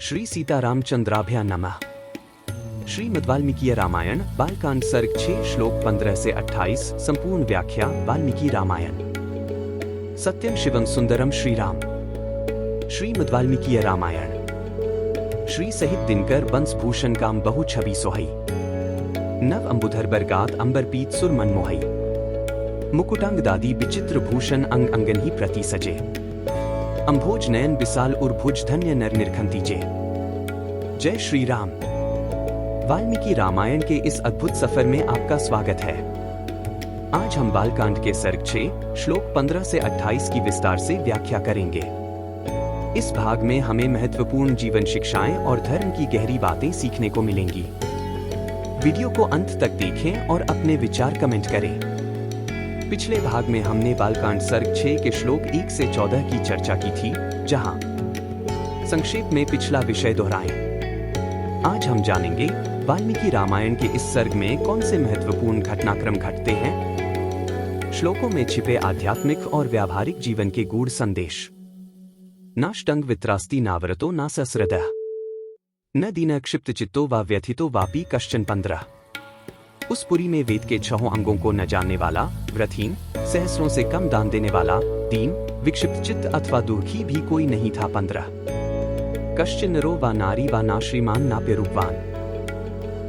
श्री सीतारामचंद्राभ्या नमः। श्रीमद् वाल्मीकि रामायण बालकांड सर्ग 6 श्लोक 15 से 28 संपूर्ण व्याख्या वाल्मीकि रामायण। सत्यम शिवम सुंदरम श्रीराम। श्रीमद् वाल्मीकि रामायण। श्री सहित दिनकर बंस भूषण काम बहु छवि सोहई। नव अंबुधर बरगात अंबर पीत सुर मन मोहई। मुकुटांग दादी विचित्र भूषण अंग अंगन ही प्रति सजे। अंभोज नयन विशाल उर्भुज धन्य नर निरखंतीजे। जय श्री राम। वाल्मीकि रामायण के इस अद्भुत सफर में आपका स्वागत है। आज हम बालकांड के सर्ग 6 श्लोक 15 से 28 की विस्तार से व्याख्या करेंगे। इस भाग में हमें महत्वपूर्ण जीवन शिक्षाएं और धर्म की गहरी बातें सीखने को मिलेंगी। वीडियो को अंत तक देखें और अपने विचार कमेंट करें। पिछले भाग में हमने बालकांड सर्ग 6 के श्लोक 1 से 14 की चर्चा की थी, जहां संक्षेप में पिछला विषय दोहराएं। आज हम जानेंगे वाल्मीकि रामायण के इस सर्ग में कौन से महत्वपूर्ण घटनाक्रम घटते हैं, श्लोकों में छिपे आध्यात्मिक और व्यावहारिक जीवन के गूढ़ संदेश। नाष्टंग वित्रास्ति नावरतो न ससृदः न दीन क्षिप्त चित्तो वा व्यथितो वापि कश्चन 15। उस पुरी में वेद के 6 अंगों को न जानने वाला, व्रतहीन, सहस्रों से कम दान देने वाला, दीन, विक्षिप्त चित्त अथवा दुर्खी भी कोई नहीं था। 15। कश्चिन नरो वा नारी वा ना श्रीमान नाप्य रूपवान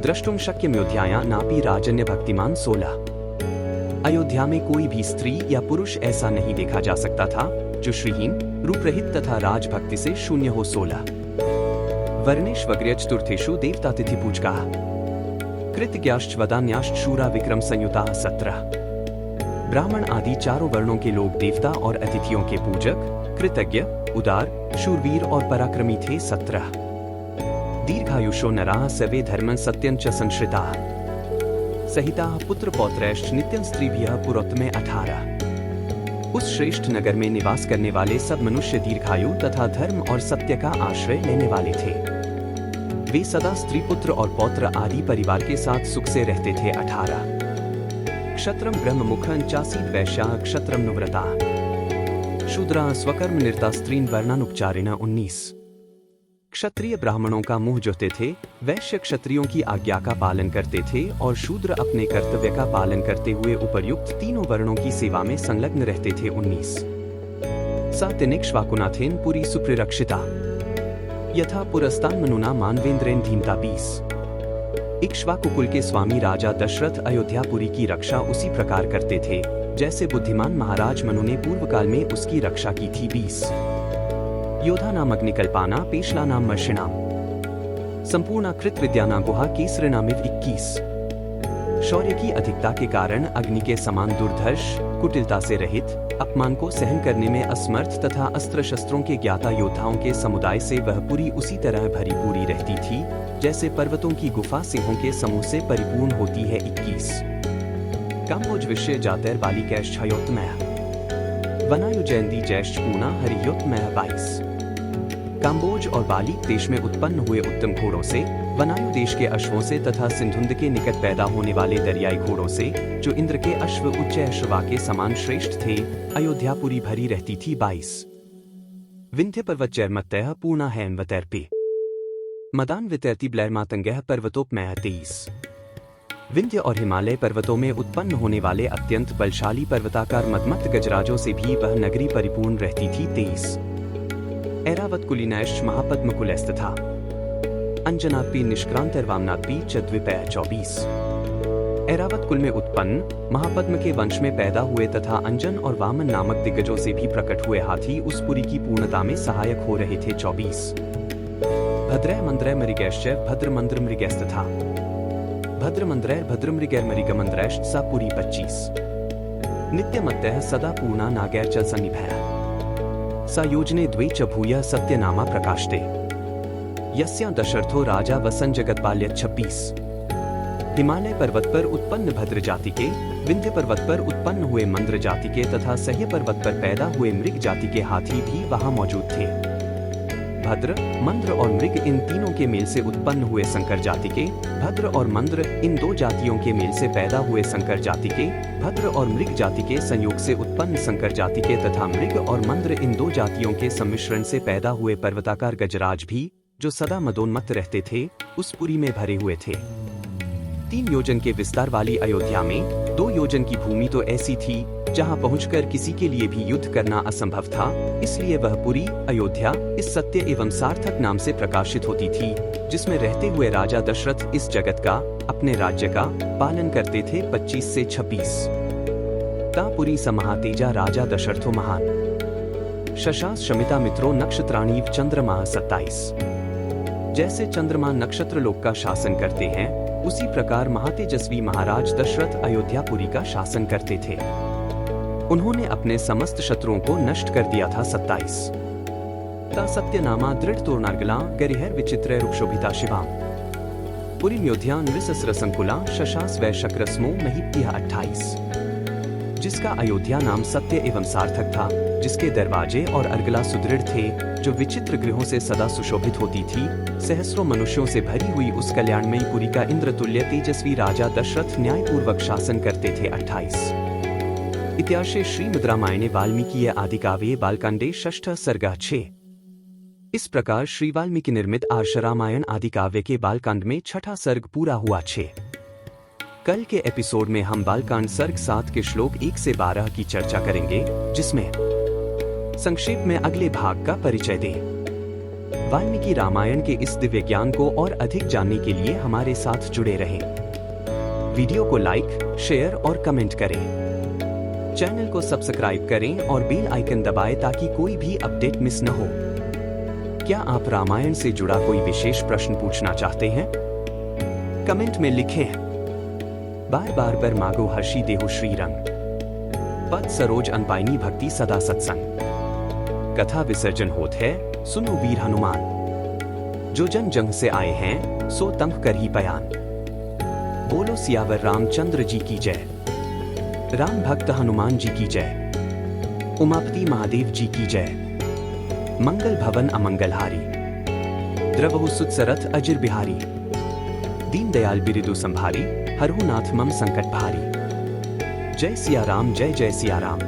द्रष्टुम शक्यमयोध्याया नापि राजन्य भक्तिमान। 16। अयोध्या में कोई भी स्त्री या पुरुष ऐसा नहीं देखा जा सकता था जो श्रीहीन, रूपरहित तथा राजभक्ति से शून्य हो। 16। वर्णेश वग्र्य चतुर्थेषु देवता तिथि पूजका कृतज्ञाश्च वदान्याश्च शूरा विक्रम संयुता। 17। ब्राह्मण आदि चारों वर्णों के लोग देवता और अतिथियों के पूजक, कृतज्ञ, उदार, शूरवीर और पराक्रमी थे। 17। दीर्घायुषो नराः सर्वे धर्मं सत्यं च संश्रिताः सहिताः पुत्र पौत्रैश्च नित्यं स्त्रीभ्यः पुरोत्तमे। 18। उस श्रेष्ठ नगर में निवास करने वाले सब मनुष्य दीर्घायु तथा धर्म और सत्य का आश्रय लेने वाले थे। वे सदा स्त्री पुत्र और पौत्र आदि परिवार के साथ सुख से रहते थे। 18। क्षत्रम ब्रह्म मुखं चासीत् वैश्याः क्षत्रम नुव्रता शूद्राः स्वकर्म निरता स्त्रीन् वर्णानुपचारिणः। 19। क्षत्रिय ब्राह्मणों का मुंह जोते थे, वैश्य क्षत्रियों की आज्ञा का पालन करते थे और शूद्र अपने कर्तव्य का पालन करते हुए उपर्युक्त तीनों वर्णों की सेवा में संलग्न रहते थे। 19। सात्यनिक्ष्वाकुनाथेन पुरी सुप्रिरक्षिता यथा पुरस्तान मनुना मानवेंद्रेन धीमता। 20। इक्ष्वाकु कुल के स्वामी राजा दशरथ अयोध्यापुरी की रक्षा उसी प्रकार करते थे जैसे बुद्धिमान महाराज मनु ने पूर्व काल में उसकी रक्षा की थी। 20। योधा नाम अग्निकल्पाना पेशला नाम मर्षिणाम संपूर्णा कृत विद्याना गुहा केसरिणामिव। 21। शौर्य की अधिकता के कारण अग्नि के समान दुर्धर्ष, कुटिलता से रहित, अपमान को सहन करने में असमर्थ तथा अस्त्र शस्त्रों के ज्ञाता योद्धाओं के समुदाय से वह पुरी उसी तरह भरी पूरी रहती थी जैसे पर्वतों की गुफा सिंहों के समूह से परिपूर्ण होती है। 21। काम्बोज विषय जातैर बाली कैश छयोत्तमः वनायु जयंती जैश्च पूना हरियोत्तमः। 22। काम्बोज और बाली देश में उत्पन्न हुए उत्तम घोड़ों से, वनायु देश के अश्वों से तथा सिंधुंद के निकट पैदा होने वाले दरियाई घोड़ों से जो इंद्र के अश्व उच्च अश्वा के समान श्रेष्ठ थे, अयोध्यापुरी भरी रहती थी। 22। विंध्य पर्वत चैर्मत्तयः पूर्णा हैन्वतैर्पे मदान वितैर्ति ब्लैर्मातंगः पर्वतोपमयः। 23। विंध्य और हिमालय पर्वतों में उत्पन्न होने वाले अत्यंत बलशाली पर्वताकार मदमत्त गजराजों से भी वह नगरी परिपूर्ण रहती थी। 23। ऐरावत कुलीनैश्च महापद्मकुलैस्तथा अंजनात्पि निष्क्रांतर्वामनात्पि च द्विपयः। 24। ऐरावत कुल में उत्पन्न महापद्म के वंश में पैदा हुए तथा अंजन और वामन नामक दिग्गजों से भी प्रकट हुए हाथी उस पुरी की पूर्णता में सहायक हो रहे थे। 24। भद्रैः मंद्रैः मृगैश्च भद्रमंद्र मृगैस्तथा भद्रमंद्रैः भद्रमृगैर्मृगमंद्रैश्च सा पुरी। 25। नित्यमत्तयः सदा पूर्णा नागैर्च सन्निभः सा योजने द्वे च भूयः सत्यनामा प्रकाशते यस्या दशरथो राजा वसन जगतपाल्य। 26। हिमालय पर्वत पर उत्पन्न भद्र जाति के, विंध्य पर्वत पर उत्पन्न हुए मंद्र जाति के तथा सह्य पर्वत पर पैदा हुए मृग जाति के हाथी भी वहां मौजूद थे। भद्र, मंद्र और मृग इन तीनों के मेल से उत्पन्न हुए संकर जाति के, भद्र और मंद्र इन दो जातियों के मेल से पैदा हुए संकर जाति के, भद्र और मृग जाति के संयोग से उत्पन्न संकर जाति के तथा मृग और मंद्र इन दो जातियों के सम्मिश्रण से पैदा हुए पर्वताकार गजराज भी, जो सदा मदोन्मत्त रहते थे, उस पुरी में भरे हुए थे। 3 योजन के विस्तार वाली अयोध्या में 2 योजन की भूमि तो ऐसी थी जहां पहुंचकर किसी के लिए भी युद्ध करना असंभव था, इसलिए वह पुरी अयोध्या इस सत्य एवं सार्थक नाम से प्रकाशित होती थी, जिसमें रहते हुए राजा दशरथ इस जगत का, अपने राज्य का पालन करते थे। 25 से 26 तापुरी समहातेजा राजा दशरथो महान शशास शमिता मित्रो नक्षत्राणीव चंद्रमा 27। जैसे चंद्रमा नक्षत्र लोक का शासन करते हैं, उसी प्रकार महातेजस्वी महाराज दशरथ अयोध्यापुरी का शासन करते थे। उन्होंने अपने समस्त शत्रुओं को नष्ट कर दिया था। 27 ता सत्यनामा दृढ़ तोर्नार्गला गरिहर विचित्र रुक्षोभिता शिवाम पुरीम्योध्या नृसस्र संकुला शशास वै शक्रस्मो महिप्य 28। जिसका अयोध्या नाम सत्य एवं सार्थक था, जिसके दरवाजे और अर्गला सुदृढ़ थे, जो विचित्र गृहों से सदा सुशोभित होती थी, सहस्रों मनुष्यों से भरी हुई उस कल्याणमयी पुरी का इंद्रतुल्य तेजस्वी राजा दशरथ न्यायपूर्वक शासन करते थे। 28 इतिहासे श्रीमद् रामायणे वाल्मीकि आदिकाव्ये बालकांडे षष्ठ सर्ग 6। इस प्रकार श्री वाल्मीकि निर्मित आर्ष रामायण आदिकाव्य के बालकांड में छठा सर्ग पूरा हुआ। 6 कल के एपिसोड में हम बालकांड सर्ग 7 के श्लोक 1 से 12 की चर्चा करेंगे, जिसमें संक्षेप में अगले भाग का परिचय दें। वाल्मीकि रामायण के इस दिव्य ज्ञान को और अधिक जानने के लिए हमारे साथ जुड़े रहें। वीडियो को लाइक, शेयर और कमेंट करें। चैनल को सब्सक्राइब करें और बेल आइकन दबाएं ताकि कोई भी अपडेट मिस न हो। क्या आप रामायण से जुड़ा कोई विशेष प्रश्न पूछना चाहते हैं? कमेंट में लिखें। बार बार बर मागो हर्षी देहु श्रीरंग पद सरोज अनपाइनी भक्ति सदा सत्संग कथा विसर्जन होत है, सुनो वीर हनुमान जो जन जंग से आए हैं, सो तंग कर ही बयान। बोलो सियावर रामचंद्र जी की जय, राम भक्त हनुमान जी की जय, उमापति महादेव जी की जय। मंगल भवन अमंगलहारी, द्रवहु सुत सरथ अजिर बिहारी, दीन दयाल बिरिदु संभारी, हरहु नाथ मम संकट भारी। जय सिया राम, जय जय सिया राम।